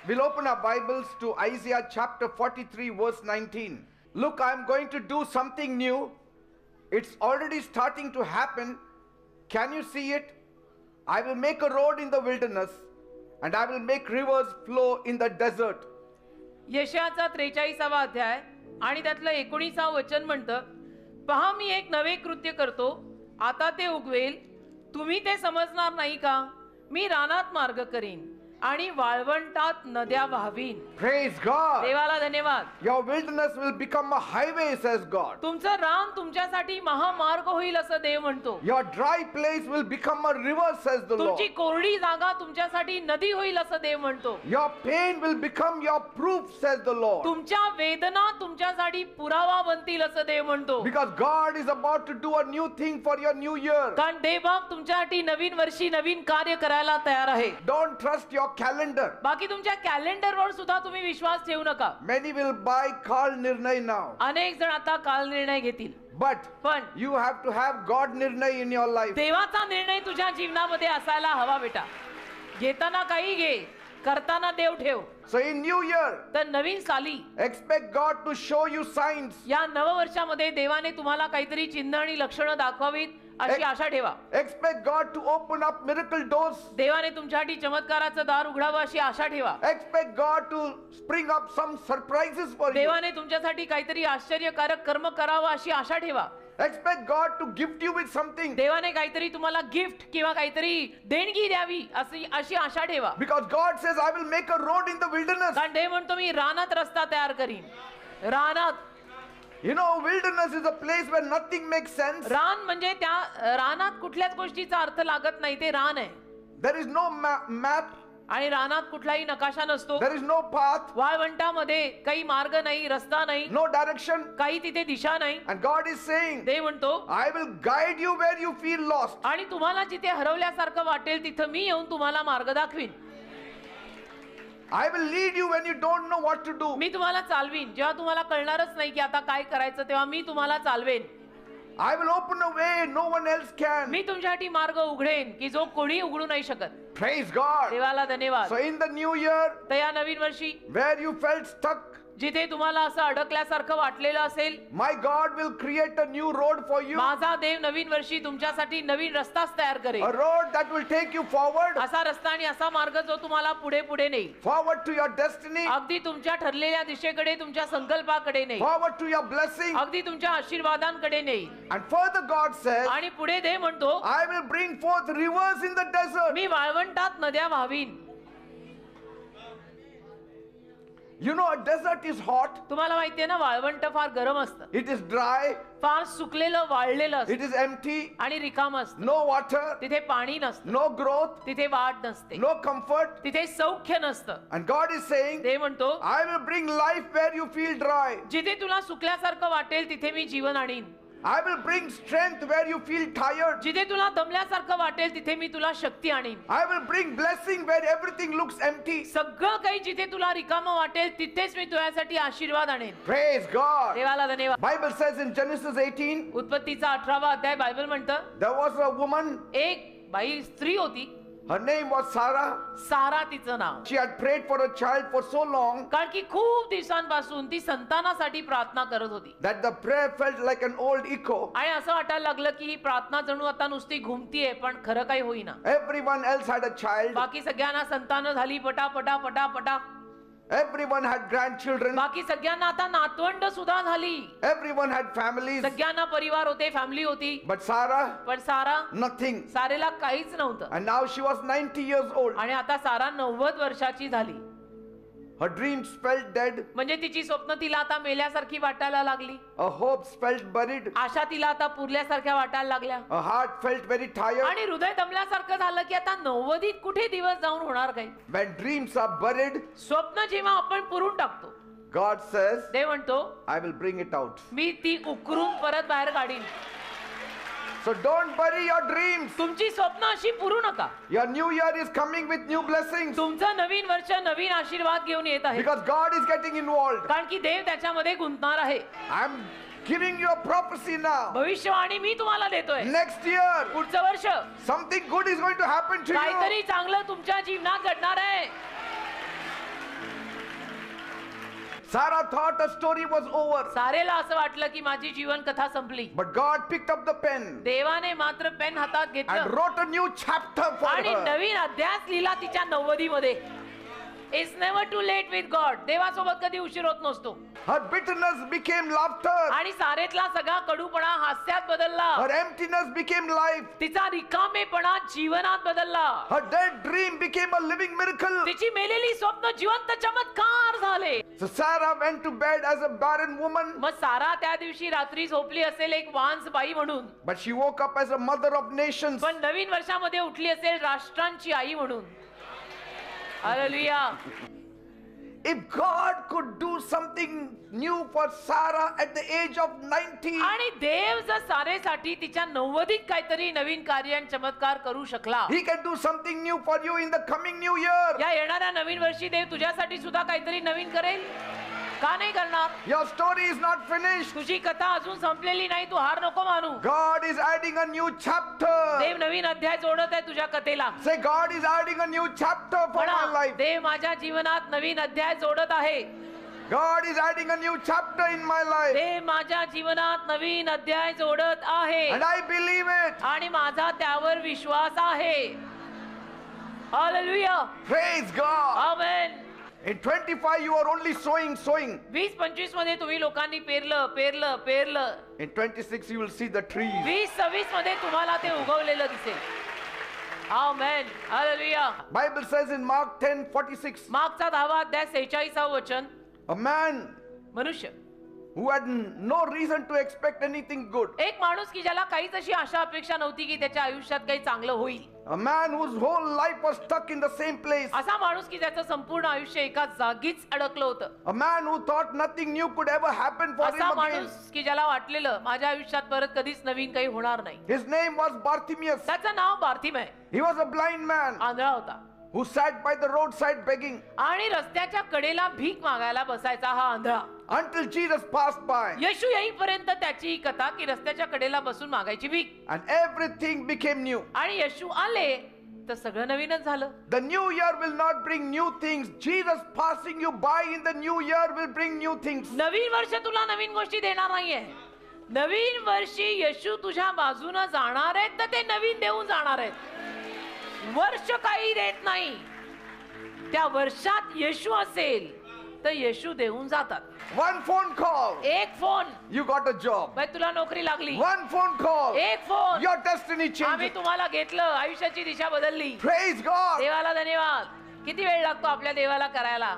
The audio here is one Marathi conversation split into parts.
We'll open our Bibles to Isaiah chapter 43 verse 19. Look, I'm going to do something new. It's already starting to happen. Can you see it? I will make a road in the wilderness and I will make rivers flow in the desert. यशाचा 43वा अध्याय आणि त्यातलं 19व वचन म्हणतं, पहा मी एक नवे कृत्य करतो, आता ते उगवेल, तुम्ही ते समजणार नाही का? मी रानात मार्ग करीन आणि वाळवंटात नद्या वाहवीन. Praise God. देवाला धन्यवाद. Your wilderness will become a highway, says God. तुमचं रान तुमच्यासाठी महामार्ग होईल असं देव म्हणतो. Your dry place will become a river, says the Lord. तुमची कोरडी जागा तुमच्यासाठी नदी होईल असं देव म्हणतो. Your pain will become your proof, says the Lord. तुमच्या वेदना तुमच्यासाठी पुरावा बनतील असं देव म्हणतो. Because God is about to do a new thing for your new year. कारण देवबाप तुमच्यासाठी नवीन वर्षी नवीन कार्य करायला तयार आहे. Don't trust your calendar. बाकी तुमच्या कॅलेंडरवर सुद्धा तुम्ही विश्वास ठेवू नका. Many will buy Kal Nirnay now. अनेक जण आता काल निर्णय घेतील, But पण you have to have God Nirnay in your life. देवाचा निर्णय तुझ्या जीवनामध्ये असायला हवा बेटा. घेताना काही घे, करताना देव ठेव. So in new year, तर नवीन साली expect God to show you signs. या नववर्षामध्ये देवाने तुम्हाला काहीतरी चिन्ह आणि लक्षणं दाखवावीत अशी आशा ठेवा. Expect God to open up miracle doors. देवाने तुमच्यासाठी चमत्काराचं दार उघडावं अशी आशा ठेवा. Expect God to spring up some surprises for you. देवाने तुमच्यासाठी काहीतरी आश्चर्यकारक कर्म करावं अशी आशा ठेवा. Expect God to gift you with something. देवाने काहीतरी तुम्हाला गिफ्ट किंवा काहीतरी देणगी द्यावी अशी आशा ठेवा. Because God says, I will make a road in the wilderness. कारण देव म्हणतो मी रानात रस्ता तयार करीन. रानात, You know, wilderness is a place where nothing makes sense. रान म्हणजे त्या रानात कुठल्याच गोष्टीचा अर्थ लागत नाही, ते रान आहे. There is no map. आणि रानात कुठलाही नकाशा नसतो. There is no path. वाळवंटामध्ये काही मार्ग नाही, रस्ता नाही, No direction. काही तिथे दिशा नाही. And God is saying, देव म्हणतो I will guide you where you feel lost. आणि तुम्हाला जिथे हरवल्यासारखं वाटेल तिथं मी येऊन तुम्हाला मार्ग दाखवीन. I will lead you when you don't know what to do. मी तुम्हाला चालवीन जेव्हा तुम्हाला कळणारच नाही की आता काय करायचं, तेव्हा मी तुम्हाला चालवेन. I will open a way no one else can. मी तुमच्यासाठी मार्ग उघडेन की जो कोणी उघडू नाही शकत. Praise God. देवाला धन्यवाद. So in the new year, तर या नवीन वर्षी where you felt stuck, जिथे तुम्हाला असं अडकल्यासारखं वाटलेलं असेल, my God will create a new road for you. माझा देव नवीन वर्षी तुमच्यासाठी नवीन रस्ताच तयार करेल. A road that will take you forward. असा रस्ता आणि असा मार्ग जो तुम्हाला पुढे पुढे नेईल. Forward to your destiny. अगदी तुमच्या ठरलेल्या दिशेकडे, तुमच्या संकल्पाकडे नेईल. Forward to your blessing. अगदी तुमच्या आशीर्वादांकडे नेईल. And further God says, आणि पुढे देव म्हणतो I will bring forth rivers in the desert. मी वाळवंटात नद्या वाहवीन. You know, a desert is hot. तुम्हाला माहितीये ना, वाळवंट फार गरम असतं, It is dry. फार सुकलेलं वाळलेलं It असतं is empty. आणि रिकाम असतं. No water. तिथे पाणी नसतं, No growth. तिथे वाढ नसते, No comfort. तिथे सौख्य नसतं. And God is saying, देव म्हणतो I will bring life where you feel dry. जिथे तुला सुकल्यासारखं वाटेल तिथे मी जीवन आणीन. I will bring strength where you feel tired. जिथे तुला दमल्यासारखं वाटेल तिथे मी तुला शक्ती आणीन. I will bring blessing where everything looks empty. सगळं काही जिथे तुला रिकामं वाटेल तिथेच मी तुझ्यासाठी आशीर्वाद आणेन. Praise God. देवाला धन्यवाद. Bible says in Genesis 18, उत्पत्तीचा 18वा अध्याय बायबल म्हणतं, there was a woman. एक बाई स्त्री होती, Her name was Sarah. सारा तिचं नाव. She had prayed for a child for so long कारण की खूप दिवसांपासून ती संतानासाठी प्रार्थना करत होती that the prayer felt like an old echo. आणि असं वाटायला लागलं की ही प्रार्थना जणू आता नुसती घुमतीये, पण खरं काही होईना. Everyone else had a child. बाकी सगळ्यांना संतान झाली, पटापटा पटापटा. Everyone had grandchildren. बाकी सगळ्यांना आता नातवंड सुद्धा झाली. Everyone had families. सगळ्यांना परिवार होते, फॅमिली होती. But Sarah, पण सारा, nothing. सारेला काहीच नव्हतं. And now she was 90 years old. आणि आता सारा 90 वर्षाची झाली. Her dreams felt dead. म्हणजे तिची स्वप्न तिला आता मेल्यासारखी वाटायला लागली. Her hopes felt buried. आशा तिला आता पुरल्यासारख्या वाटायला लागल्या. Her heart felt very tired. आणि हृदय दमल्यासारखं झालं की आता 90त कुठे दिवस जाऊन होणार काही. When dreams are buried, स्वप्न जेव्हा आपण पुरून टाकतो, God says, देव म्हणतो I will bring it out. मी ती उकरून परत बाहेर काढीन. So don't bury your dreams. तुमची स्वप्न अशी पुरू नका. Your new year is coming with new blessings. तुमचं नवीन वर्ष नवीन आशीर्वाद घेऊन येत आहे. Because God is getting involved. कारण की देव त्याच्यामध्ये गुंतणार आहे. I'm giving you a prophecy now. भविष्यवाणी मी तुम्हाला देतोय. Next year, पुढचं वर्ष something good is going to happen to you. काहीतरी चांगलं तुमच्या जीवनात घडणार आहे. Sarah thought her story was over. सारेला असं वाटलं की माझी जीवन कथा संपली. But God picked up the pen देवाने मात्र पेन हातात and घेतलं wrote a new chapter for आणि her. नवीन अध्याय लिहिला तिच्या 90 मध्ये. It's never too late with God. देवासोबत कधी उशीर होत नसतो. Her bitterness became laughter. आणि सारेतला सगळा कडूपणा हास्यात बदलला. Her emptiness became life. तिचा रिकामेपणा जीवनात बदलला. Her dead dream became a living miracle. तिची मेलेली स्वप्न जिवंत चमत्कार झाले. So Sarah went to bed as a barren woman, मग सारा त्या दिवशी रात्री झोपली असेल एक वांस बाई म्हणून, but she woke up as a mother of nations. पण नवीन वर्षामध्ये उठली असेल राष्ट्रांची आई म्हणून. Hallelujah. If God could do something new for Sarah at the age of 90, आणि देव जर सारेसाठी तिच्या 90 काहीतरी नवीन कार्य आणि चमत्कार करू शकला, He can do something new for you in the coming new year. या येणाऱ्या नवीन वर्षी देव तुझ्यासाठी सुद्धा काहीतरी नवीन करेल. का नाही करणार? Your story is not finished. तुझी कथा अजून संपलेली नाही. तू हार नको मानू. God is adding a new chapter. देव नवीन अध्याय जोडत आहे तुझ्या कथेला. Say, God is adding a new chapter for my म्हणा, life. देव माझ्या जीवनात नवीन अध्याय जोडत आहे. God is adding a new chapter in my life. देव माझ्या जीवनात नवीन अध्याय जोडत आहे And I believe it. आणि माझा त्यावर विश्वास आहे. Hallelujah. Praise God. Amen. In 25, you are only sowing. 20-25 मध्ये तुम्ही लोकांनी पेरलं. In 26, you will see the trees. 20-26 मध्ये तुम्हाला ते उगवलेलं दिसेल. आमेन. Hallelujah. Bible says in Mark 10:46, मागचा 10वा अध्याय 46व वचन, a man मनुष्य, who had no reason to expect anything good, एक माणूस की ज्याला काहीच अशी आशा अपेक्षा नव्हती की त्याच्या आयुष्यात काही चांगलं होईल. a man whose whole life was stuck in the same place, असा माणूस की ज्याचं संपूर्ण आयुष्य एका जागीच अडकलं होतं. a man who thought nothing new could ever happen for असा him again. माणूस की ज्याला वाटलेलं माझ्या आयुष्यात परत कधीच नवीन काही होणार नाही. His name was Bartimaeus. त्याचं नाव बार्तिमेय. He was a blind man आंधळा होता who sat by the roadside begging आणि रस्त्याच्या कडेला भीक मागायला बसायचा हा आंधळा. until Jesus passed by, येशू येईपर्यंत त्याची ही कथा की रस्त्याच्या कडेला बसून मागायची भीक. and everything became new. आणि येशू आले तर सगळं नवीनच झालं. The new year will not bring new things. Jesus passing you by in the new year will bring new things. नवीन वर्ष तुला नवीन गोष्टी देणार नाहीये. नवीन वर्षी येशू तुझ्या बाजूने जाणार आहेत तर ते नवीन देऊन जाणार आहेत. वर्ष काही देत नाही. त्या वर्षात येशू असेल तर येशू देऊन जातात. One phone call, एक phone, you got a job. बाई तुला नोकरी लागली. One phone call, एक फोन, your destiny आम्ही changes. तुम्हाला घेतलं, आयुष्याची दिशा बदलली. Praise God. देवाला धन्यवाद. किती वेळ लागतो आपल्या देवाला करायला?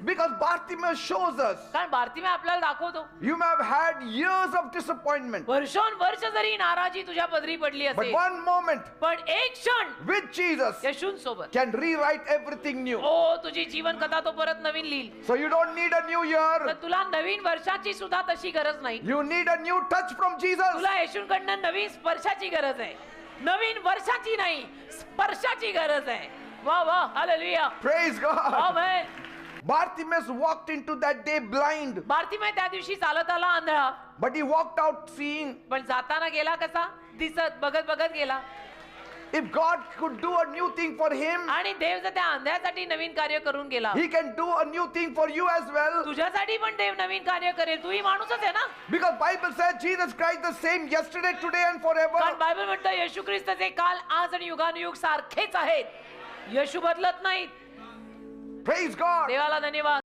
Because Bartimaeus shows us, कारण बार्तिमेय आपल्याला दाखवतो. you may have had years of disappointment, वर्षोनवर्ष जरी नाराजी तुझ्या पदरी पडली but असेल, one moment पण एक क्षण with Jesus येशूंसोबत can rewrite everything new. ओ तुझी जीवन कथा तो परत नवीन लिहिल. So you don't need a new तर year. तुला नवीन वर्षाची सुद्धा तशी गरज नाही. You need a new touch from Jesus. तुला येशूंकडनं नवीन स्पर्शाची गरज आहे. नवीन वर्षाची नाही, स्पर्शाची गरज आहे. वा वा. Hallelujah. Praise God. Amen. Bartimaeus walked into that day blind, बार्तिमेय त्या दिवशी चालत आला आंधळा, but he walked out seeing. पण जाताना गेला कसा? दिसत बघत गेला. If God could do a new thing for him, आणि देव जर त्या आंधळ्यासाठी नवीन कार्य करून गेला, He can do a new thing for you as well. तुझ्यासाठी पण देव नवीन कार्य करेल. तूही माणूसच आहे ना. Because Bible says Jesus Christ the same yesterday, today and forever. कारण बायबल म्हणतं येशू ख्रिस्ताचे काल आज आणि युगानुयुग सारखेच आहेत. येशू बदलत नाहीत. Praise God. देवाला धन्यवाद.